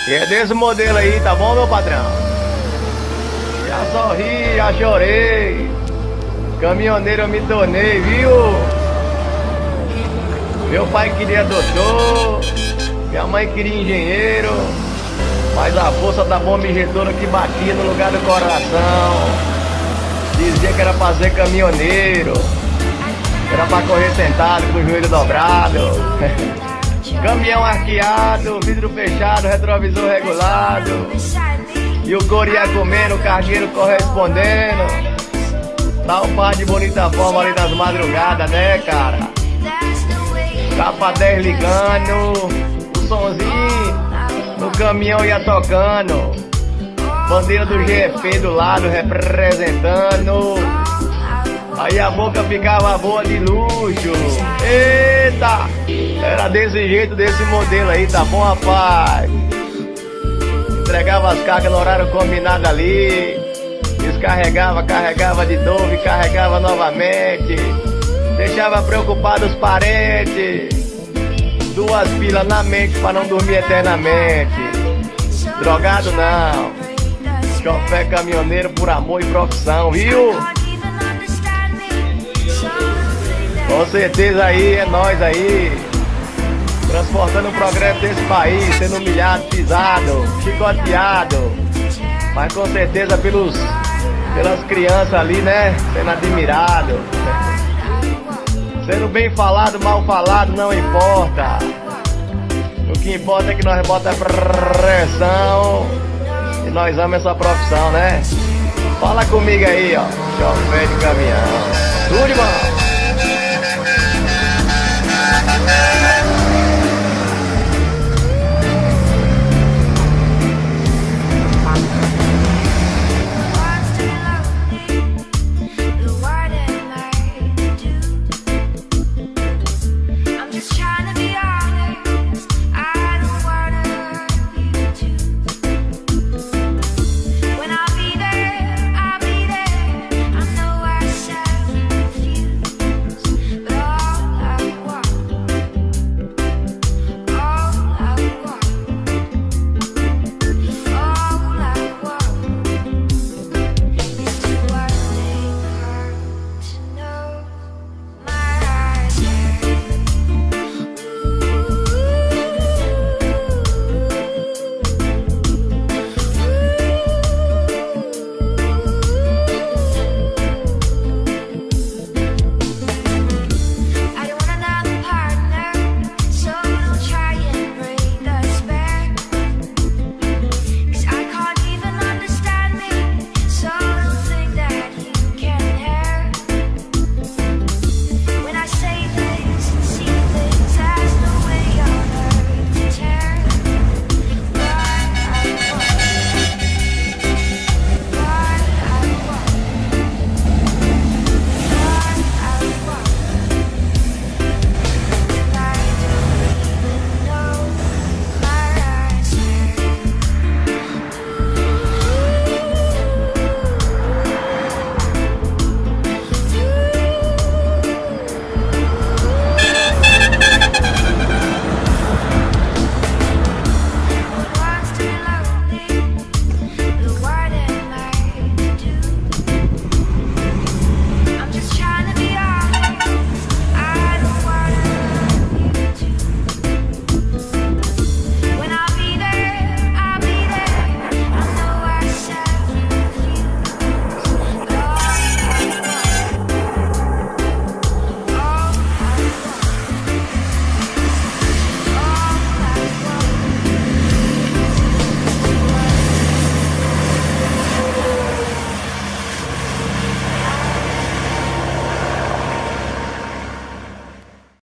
E é desse modelo aí, tá bom, meu patrão? Já sorri, já chorei. Caminhoneiro eu me tornei, viu? Meu pai queria doutor, minha mãe queria engenheiro, mas a força da bomba injetora que batia no lugar do coração dizia que era pra ser caminhoneiro, era pra correr sentado com o joelho dobrado. Caminhão arqueado, vidro fechado, retrovisor regulado, e o couro ia comendo, o cargueiro correspondendo. Tá um par de bonita forma ali nas madrugadas, né, cara? Capa 10 ligando, o sonzinho no caminhão ia tocando, bandeira do GP do lado representando. Aí a boca ficava boa de luxo. Eita! Era desse jeito, desse modelo aí, tá bom, rapaz? Entregava as cargas no horário combinado ali, descarregava, carregava de novo e carregava novamente. Deixava preocupado os parentes, 2 pilas na mente pra não dormir eternamente. Drogado não, chofé caminhoneiro por amor e profissão, viu? Com certeza aí, é nós aí, transportando o progresso desse país, sendo humilhado, pisado, chicoteado, mas com certeza pelas crianças ali, né, sendo admirado. Sendo bem falado, mal falado, não importa. O que importa é que nós bota pressão e nós amamos essa profissão, né? Fala comigo aí, ó, chofé de caminhão. Tudo de bom.